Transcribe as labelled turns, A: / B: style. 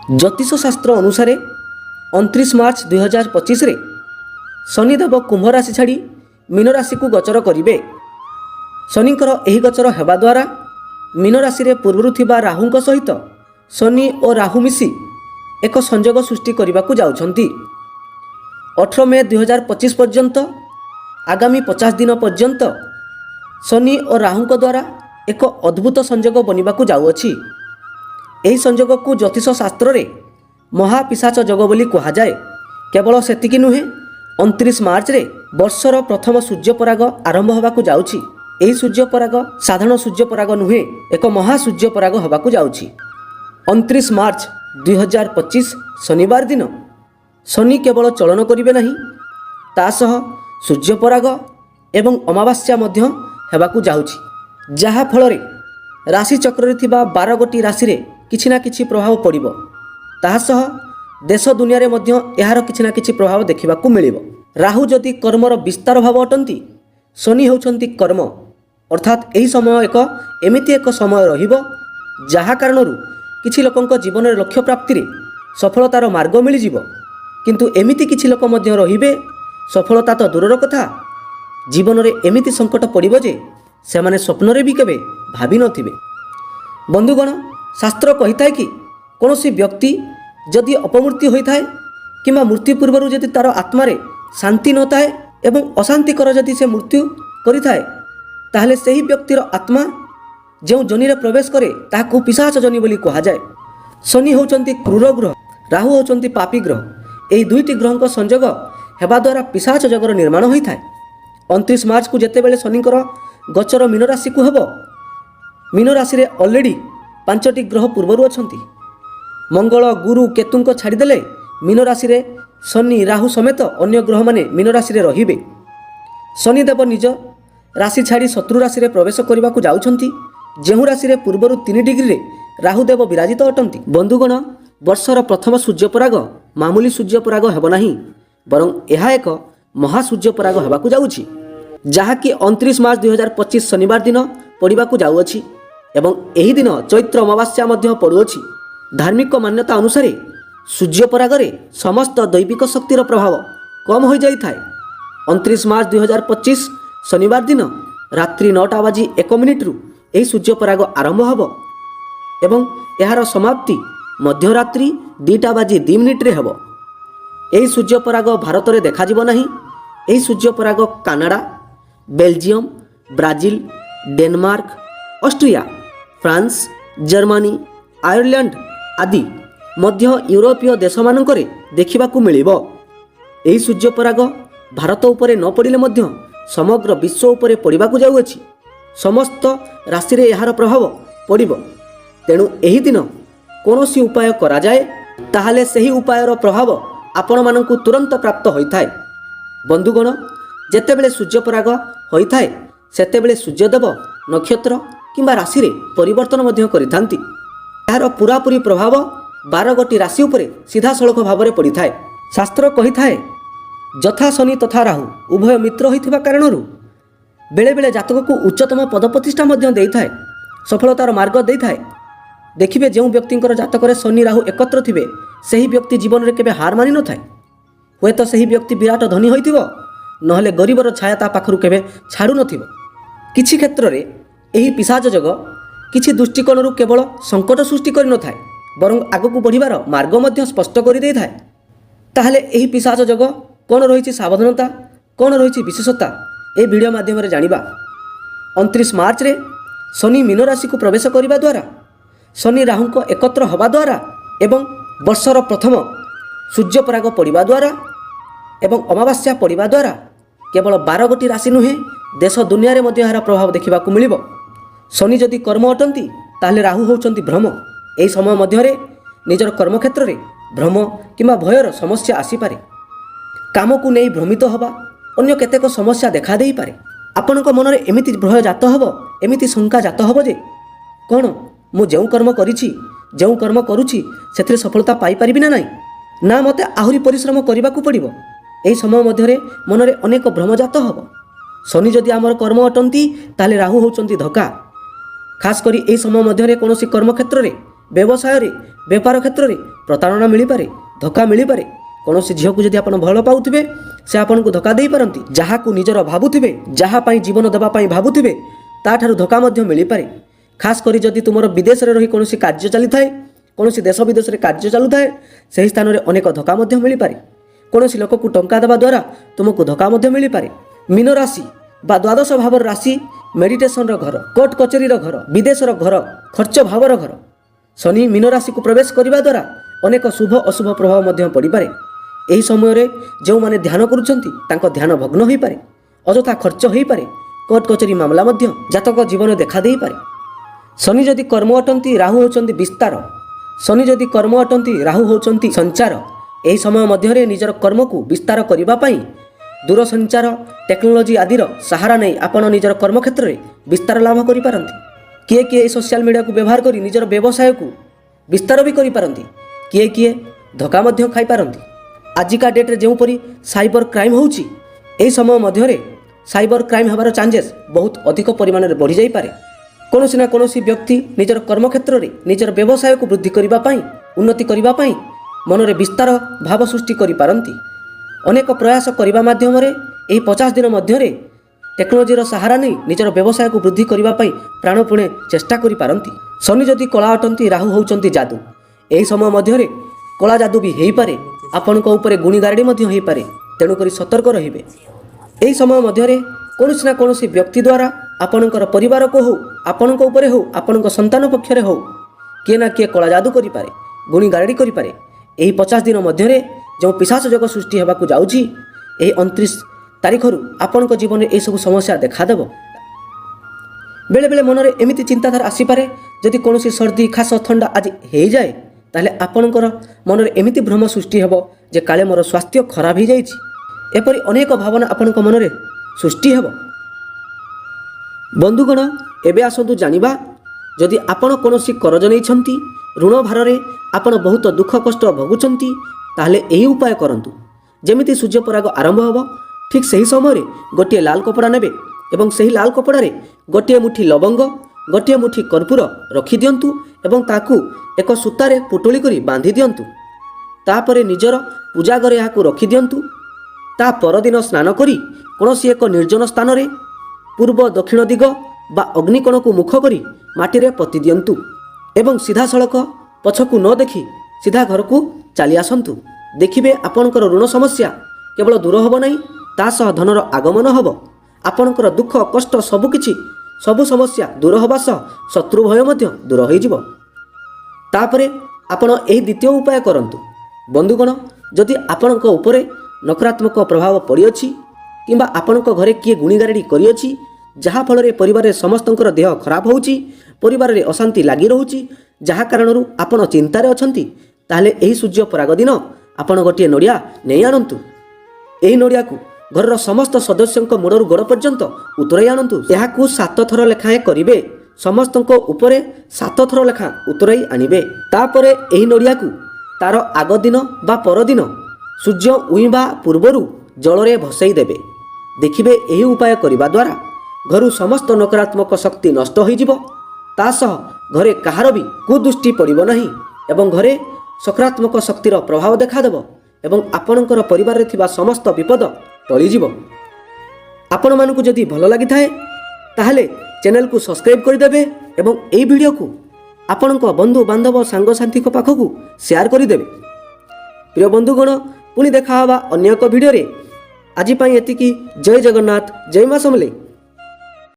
A: ज्योतिष शास्त्र अनुसार 29 मार्च 2025 रे शनिदेव कुंभ राशि छाड़ी मीन राशि को गोचर करेंगे। शनिकर यही गोचर हेबा द्वारा मीन राशि रे पूर्वरु थिबा राहुंक सहित शनि और राहु मिसी एक संजोग सृष्टि करने को जाउछंती। 18 मे 2025 पर्यंत आगामी 50 दिन पर्यंत शनि और राहुंक द्वारा एक अद्भुत संजोग बनवा को जाउअछि। एही संजोग को ज्योतिष शास्त्र रे महापिशाच जोग बोली कहुए। केवल सेतिकी नुहे 29 मार्च रे वर्षर प्रथम सूर्यपराग आरंभ होबाकू जाउछि। एही सूर्यपराग साधारण सूर्यपराग नुहे, एक महासूर्यपराग होबाकू जाउछि। 29 मार्च 2025 शनिवार दिन शनि केवल चलन करिवे नहीं, तासह सूर्यपराग एवं अमावास्या मध्य हेबाकू जाउछि, जहा फल राशि चक्र थिबा 12 गोटी राशि रे किछि ना किछि प्रभाव पड़िबो। तासह देश दुनिया रे मध्य एहार किछि ना किछि प्रभाव देखिबाकू मिलिबो। राहु जदि कर्मर विस्तार भाव अटंती, शनि होउछंती कर्म, अर्थात एही समय एक एमिति एक समय रहिबो जहा कारणरू किछि लोकंक जीवन रे लक्ष्य प्राप्ति रे सफलतार मार्ग मिली जिवो। किंतु एमिति किछि लोक मध्य रहिबे, सफलता तो दूरर कथा, जीवन रे एमिति संकट पड़िबो जे सेमाने स्वप्न रे भी केबे भाबी नथिबे। बंधुगण, शास्त्र कहिथाय कि कौनसी व्यक्ति जदि अपमृत्यु होता है किंबा मृत्यु पूर्व जदि तार आत्मारे शांति न थाए एवं अशांतिकर जदि से मृत्यु करिथाए, ताहले सही व्यक्तिर आत्मा जो जनि रे प्रवेश करे ताकू पिशाच जनि बोली कहा जाए। शनि होचंती क्रूर ग्रह, राहु होचंती पापी ग्रह। एही दुईटी ग्रहक संजोग हेबा द्वारा पिशाच जगर निर्माण होइथाए। 29 मार्च को जेतेबेले शनिकर गोचर मीन राशि को हेबो, मीन राशि रे ऑलरेडी 5टी ग्रह पूर्वरु अछंती। मंगल, गुरु, केतुंक छाड़देले मीन राशि रे शनि, राहु समेत अन्य ग्रह माने मीन राशि रे रहिबे। शनिदेव निज राशि छाड़ी शत्रु राशि रे प्रवेश करने को जाउछंती, जेहु राशि रे पूर्वरु 3 डिग्री रे राहुदेव विराजित अटंती। बंधुगण, वर्षर प्रथम सूर्यपराग मामूली सूर्यपराग हेब नाही, बरं एहा एक महासूर्यपराग हेबाकू जाउछि, जहाँकि 29 मार्च 2025 शनिवार दिन पड़िबाकू जाउअछि एवं एही दिन चैत्र अमावास्या मध्य पड़ुअछि। धार्मिक मान्यता अनुसार सूर्यपरागरे समस्त दैविक शक्तिर प्रभाव कम हो जाए। 29 मार्च 2025 शनिवार दिन रात्रि 9:01 यही सूर्यपराग आरंभ होब एवं यार समाप्ति मध्यरात्रि 2:02 हेब। यही सूर्यपराग भारत में देखा नहीं। यही सूर्यपराग Canada, Belgium, Brazil, Denmark, Austria, France, Germany, Ireland आदि मध्य यूरोपीय देश मानकरे देखिबाकू मिलिबो। एही सूर्यपराग भारत उपरे न पड़िले मध्य समग्र विश्व उपरे पड़िबाकू जाउअछि। समस्त राशि रे एहार प्रभाव पड़िबो। तेणु एही दिन कोनोसी उपाय करा जाए, ताहाले सही उपायर प्रभाव आपण मानकू तुरंत प्राप्त होइथाय। बंधुगण, जेतेबेले सूर्यपराग होइथाय सेतेबेले सूर्यदेव नक्षत्र किंबा राशि रे परिवर्तन मध्य करिथांती। यार पूरापूरी प्रभाव 12 गोटी राशि उपरे सीधा सड़क भाव में पड़ी थाए। शास्त्र कही थाए, जथा शनि तथा राहु उभय मित्र होइथिबा कारणरू बेले बेले जातक को उच्चतम पदप्रतिष्ठा मध्य देई थाए, सफलतार मार्ग देई थाए। देखिबे जो व्यक्तिंकर जातक शनि राहु एकत्र थिबे, सही व्यक्ति जीवन में केबे हार मानि न थाए। हुए तो सही व्यक्ति विराट धनी होइथिबो, नहले गरीबर छाया ता पाखरु केबे छाड़ू नथिबो। किछि क्षेत्र रे एही पिशाच जग किछि दृष्टिकोणरू केवल संकट सृष्टि करि न थाए, बरं आगकू बढ़िबार मार्ग मध्य स्पष्ट करि देई थाए। ताहले एही पिशाच जग कोन रहिछि सावधानता, कोन रहिछि विशेषता, ए वीडियो माध्यम रे जानिबा। 29 मार्च रे शनि मीन राशि को प्रवेश करिबा द्वारा, शनि राहुंक एकत्र हवा द्वारा एवं वर्षर प्रथम सूर्यपराग पड़िबा द्वारा एवं अमावास्या पड़िबा द्वारा केवल 12 गोटी राशि नुहे, देश दुनिया रे मध्य एहार प्रभाव देखिबाकू मिलिबो। शनि जदि कर्म अटंती, ताहले राहु होउचंती भ्रम। एही समय मध्यरे निजर कर्मक्षेत्र रे भ्रम किंबा भयर समस्या आसीपारे। काम को नहीं भ्रमित हवा अन्य केतेक समस्या देखा देई पारे। आपणक मनरे एमिति भय जात हबो, एमिति शंका जात हबो जे कोन मु जेउ कर्म करिछि, जेउ कर्म करूछि सेथिरे सफलता पाई परिबि ना नाही, ना मते आहुरी परिश्रम करिबाकू पड़िबो। एही समय मध्यरे मनरे अनेक भ्रम जात हबो। शनि जदि आमर कर्म अटंती, ताहले राहु होउचंती धोका। खास करी एही समय मध्यरे कोनोसी कर्म क्षेत्र रे, व्यवसाय रे, व्यापार क्षेत्र रे ପ୍ରତାରଣା ମିଳିପାରେ, ଧୋକା ମିଳିପାରେ। କୌଣସି ଝିଅକୁ ଯଦି ଆପଣ ଭଲ ପାଉଥିବେ ସେ ଆପଣଙ୍କୁ ଧୋକା ଦେଇପାରନ୍ତି। ଯାହାକୁ ନିଜର ଭାବୁଥିବେ, ଯାହା ପାଇଁ ଜୀବନ ଦେବା ପାଇଁ ଭାବୁଥିବେ ତାଠାରୁ ଧୋକା ମଧ୍ୟ ମିଳିପାରେ। ଖାସ୍ କରି ଯଦି ତୁମର ବିଦେଶରେ ରହି କୌଣସି କାର୍ଯ୍ୟ ଚାଲିଥାଏ, କୌଣସି ଦେଶ ବିଦେଶରେ କାର୍ଯ୍ୟ ଚାଲୁଥାଏ, ସେହି ସ୍ଥାନରେ ଅନେକ ଧୋକା ମଧ୍ୟ ମିଳିପାରେ। କୌଣସି ଲୋକକୁ ଟଙ୍କା ଦେବା ଦ୍ୱାରା ତୁମକୁ ଧୋକା ମଧ୍ୟ ମିଳିପାରେ। ମୀନ ରାଶି ବା ଦ୍ୱାଦଶ ଭାବର ରାଶି ମେଡିଟେସନର ଘର, କୋର୍ଟ କଚେରୀର ଘର, ବିଦେଶର ଘର, ଖର୍ଚ୍ଚ ଭାବର ଘର। ଶନି ମୀନ ରାଶିକୁ ପ୍ରବେଶ କରିବା ଦ୍ୱାରା ଅନେକ ଶୁଭ ଅଶୁଭ ପ୍ରଭାବ ମଧ୍ୟ ପଡ଼ିପାରେ। ଏହି ସମୟରେ ଯେଉଁମାନେ ଧ୍ୟାନ କରୁଛନ୍ତି ତାଙ୍କ ଧ୍ୟାନ ଭଗ୍ନ ହୋଇପାରେ, ଅଯଥା ଖର୍ଚ୍ଚ ହୋଇପାରେ, କୋର୍ଟ କଚେରୀ ମାମଲା ମଧ୍ୟ ଜାତକ ଜୀବନ ଦେଖା ଦେଇପାରେ। ଶନି ଯଦି କର୍ମ ଅଟନ୍ତି, ରାହୁ ହେଉଛନ୍ତି ବିସ୍ତାର। ଶନି ଯଦି କର୍ମ ଅଟନ୍ତି, ରାହୁ ହେଉଛନ୍ତି ସଞ୍ଚାର। ଏହି ସମୟ ମଧ୍ୟରେ ନିଜର କର୍ମକୁ ବିସ୍ତାର କରିବା ପାଇଁ ଦୂରସଞ୍ଚାର ଟେକ୍ନୋଲୋଜି ଆଦିର ସାହାରା ନେଇ ଆପଣ ନିଜର କର୍ମକ୍ଷେତ୍ରରେ ବିସ୍ତାର ଲାଭ କରିପାରନ୍ତି। କିଏ କିଏ ଏହି ସୋସିଆଲ ମିଡ଼ିଆକୁ ବ୍ୟବହାର କରି ନିଜର ବ୍ୟବସାୟକୁ ବିସ୍ତାର ବି କରିପାରନ୍ତି, କିଏ କିଏ ଧୋକା ମଧ୍ୟ ଖାଇପାରନ୍ତି। ଆଜିକା ଡେଟ୍ରେ ଯେଉଁପରି ସାଇବର କ୍ରାଇମ୍ ହେଉଛି, ଏହି ସମୟ ମଧ୍ୟରେ ସାଇବର କ୍ରାଇମ୍ ହେବାର ଚାନ୍ସେସ୍ ବହୁତ ଅଧିକ ପରିମାଣରେ ବଢ଼ିଯାଇପାରେ। କୌଣସି ନା କୌଣସି ବ୍ୟକ୍ତି ନିଜର କର୍ମକ୍ଷେତ୍ରରେ ନିଜର ବ୍ୟବସାୟକୁ ବୃଦ୍ଧି କରିବା ପାଇଁ, ଉନ୍ନତି କରିବା ପାଇଁ ମନରେ ବିସ୍ତାର ଭାବ ସୃଷ୍ଟି କରିପାରନ୍ତି। ଅନେକ ପ୍ରୟାସ କରିବା ମାଧ୍ୟମରେ ଏହି 50 ଦିନ ମଧ୍ୟରେ ଟେକ୍ନୋଲୋଜିର ସାହାରା ନେଇ ନିଜର ବ୍ୟବସାୟକୁ ବୃଦ୍ଧି କରିବା ପାଇଁ ପ୍ରାଣପଣେ ଚେଷ୍ଟା କରିପାରନ୍ତି। ଶନି ଯଦି କଳା ଅଟନ୍ତି, ରାହୁ ହେଉଛନ୍ତି ଯାଦୁ। ଏହି ସମୟ ମଧ୍ୟରେ କଳା ଯାଦୁ ବି ହୋଇପାରେ, ଆପଣଙ୍କ ଉପରେ ଗୁଣିଗାରେଡ଼ି ମଧ୍ୟ ହୋଇପାରେ। ତେଣୁକରି ସତର୍କ ରହିବେ। ଏହି ସମୟ ମଧ୍ୟରେ କୌଣସି ନା କୌଣସି ବ୍ୟକ୍ତି ଦ୍ୱାରା ଆପଣଙ୍କର ପରିବାରକୁ ହେଉ, ଆପଣଙ୍କ ଉପରେ ହେଉ, ଆପଣଙ୍କ ସନ୍ତାନ ପକ୍ଷରେ ହେଉ, କିଏ ନା କିଏ କଳା ଯାଦୁ କରିପାରେ, ଗୁଣିଗାରେଡ଼ି କରିପାରେ। ଏହି 50 ଦିନ ମଧ୍ୟରେ ଯେଉଁ ପିଶାଚ ଯୋଗ ସୃଷ୍ଟି ହେବାକୁ ଯାଉଛି, ଏହି 29 ତାରିଖରୁ ଆପଣଙ୍କ ଜୀବନରେ ଏହିସବୁ ସମସ୍ୟା ଦେଖାଦେବ। ବେଳେବେଳେ ମନରେ ଏମିତି ଚିନ୍ତାଧାରା ଆସିପାରେ, ଯଦି କୌଣସି ସର୍ଦ୍ଦି ଖାସ ଥଣ୍ଡା ଆଜି ହୋଇଯାଏ ତାହେଲେ ଆପଣଙ୍କର ମନରେ ଏମିତି ଭ୍ରମ ସୃଷ୍ଟି ହେବ ଯେ କାଳେ ମୋର ସ୍ୱାସ୍ଥ୍ୟ ଖରାପ ହୋଇଯାଇଛି। ଏପରି ଅନେକ ଭାବନା ଆପଣଙ୍କ ମନରେ ସୃଷ୍ଟି ହେବ। ବନ୍ଧୁଗଣ, ଏବେ ଆସନ୍ତୁ ଜାଣିବା, ଯଦି ଆପଣ କୌଣସି କରଜ ନେଇଛନ୍ତି, ଋଣ ଭାରରେ ଆପଣ ବହୁତ ଦୁଃଖ କଷ୍ଟ ଭୋଗୁଛନ୍ତି, ତାହେଲେ ଏହି ଉପାୟ କରନ୍ତୁ। ଯେମିତି ସୂର୍ଯ୍ୟପରାଗ ଆରମ୍ଭ ହେବ, ଠିକ୍ ସେହି ସମୟରେ ଗୋଟିଏ ଲାଲ କପଡ଼ା ନେବେ ଏବଂ ସେହି ଲାଲ କପଡ଼ାରେ ଗୋଟିଏ ମୁଠି ଲବଙ୍ଗ, ଗୋଟିଏ ମୁଠି କର୍ପୂର ରଖିଦିଅନ୍ତୁ ଏବଂ ତାକୁ ଏକ ସୂତାରେ ପୁଟୁଳି କରି ବାନ୍ଧି ଦିଅନ୍ତୁ। ତାପରେ ନିଜର ପୂଜା ଘରେ ଏହାକୁ ରଖିଦିଅନ୍ତୁ। ତା ପରଦିନ ସ୍ନାନ କରି କୌଣସି ଏକ ନିର୍ଜନ ସ୍ଥାନରେ ପୂର୍ବ ଦକ୍ଷିଣ ଦିଗ ବା ଅଗ୍ନିକୋଣକୁ ମୁଖ କରି ମାଟିରେ ପୋତି ଦିଅନ୍ତୁ ଏବଂ ସିଧାସଳଖ ପଛକୁ ନ ଦେଖି ସିଧା ଘରକୁ ଚାଲି ଆସନ୍ତୁ। ଦେଖିବେ ଆପଣଙ୍କର ଋଣ ସମସ୍ୟା କେବଳ ଦୂର ହେବ ନାହିଁ, ତା ସହ ଧନର ଆଗମନ ହେବ। ଆପଣଙ୍କର ଦୁଃଖ କଷ୍ଟ ସବୁ ସମସ୍ୟା ଦୂର ହେବା ସହ ଶତ୍ରୁ ଭୟ ମଧ୍ୟ ଦୂର ହୋଇଯିବ। ତାପରେ ଆପଣ ଏହି ଦ୍ୱିତୀୟ ଉପାୟ କରନ୍ତୁ। ବନ୍ଧୁଗଣ, ଯଦି ଆପଣଙ୍କ ଉପରେ ନକାରାତ୍ମକ ପ୍ରଭାବ ପଡ଼ିଅଛି କିମ୍ବା ଆପଣଙ୍କ ଘରେ କିଏ ଗୁଣିଗାରେଡ଼ି କରିଅଛି, ଯାହାଫଳରେ ପରିବାରରେ ସମସ୍ତଙ୍କର ଦେହ ଖରାପ ହେଉଛି, ପରିବାରରେ ଅଶାନ୍ତି ଲାଗି ରହୁଛି, ଯାହା କାରଣରୁ ଆପଣ ଚିନ୍ତାରେ ଅଛନ୍ତି, ତାହେଲେ ଏହି ସୂର୍ଯ୍ୟ ପରାଗ ଦିନ ଆପଣ ଗୋଟିଏ ନଡ଼ିଆ ନେଇ ଆଣନ୍ତୁ। ଏହି ନଡ଼ିଆକୁ ଘରର ସମସ୍ତ ସଦସ୍ୟଙ୍କ ମୁଣ୍ଡରୁ ଗୋଡ଼ ପର୍ଯ୍ୟନ୍ତ ଉତରାଇ ଆଣନ୍ତୁ। ଏହାକୁ 7 ଥର ଲେଖାଏଁ କରିବେ। ସମସ୍ତଙ୍କ ଉପରେ 7 ଥର ଲେଖାଁ ଉତରାଇ ଆଣିବେ। ତାପରେ ଏହି ନଡ଼ିଆକୁ ତାର ଆଗ ଦିନ ବା ପରଦିନ ସୂର୍ଯ୍ୟ ଉଇଁବା ପୂର୍ବରୁ ଜଳରେ ଭସେଇ ଦେବେ। ଦେଖିବେ ଏହି ଉପାୟ କରିବା ଦ୍ୱାରା ଘରୁ ସମସ୍ତ ନକାରାତ୍ମକ ଶକ୍ତି ନଷ୍ଟ ହୋଇଯିବ। ତା ସହ ଘରେ କାହାର ବି କୁଦୃଷ୍ଟି ପଡ଼ିବ ନାହିଁ ଏବଂ ଘରେ ସକାରାତ୍ମକ ଶକ୍ତିର ପ୍ରଭାବ ଦେଖାଦେବ ଏବଂ ଆପଣଙ୍କର ପରିବାରରେ ଥିବା ସମସ୍ତ ବିପଦ ଟଳିଯିବ। ଆପଣମାନଙ୍କୁ ଯଦି ଭଲ ଲାଗିଥାଏ ତାହେଲେ ଚ୍ୟାନେଲକୁ ସବସ୍କ୍ରାଇବ୍ କରିଦେବେ ଏବଂ ଏହି ଭିଡ଼ିଓକୁ ଆପଣଙ୍କ ବନ୍ଧୁ ବାନ୍ଧବ ସାଙ୍ଗସାଥୀଙ୍କ ପାଖକୁ ସେୟାର କରିଦେବେ। ପ୍ରିୟ ବନ୍ଧୁଗଣ, ପୁଣି ଦେଖା ହେବା ଅନ୍ୟ ଏକ ଭିଡ଼ିଓରେ। ଆଜି ପାଇଁ ଏତିକି। ଜୟ ଜଗନ୍ନାଥ, ଜୟ ମା ସମଲେଇ।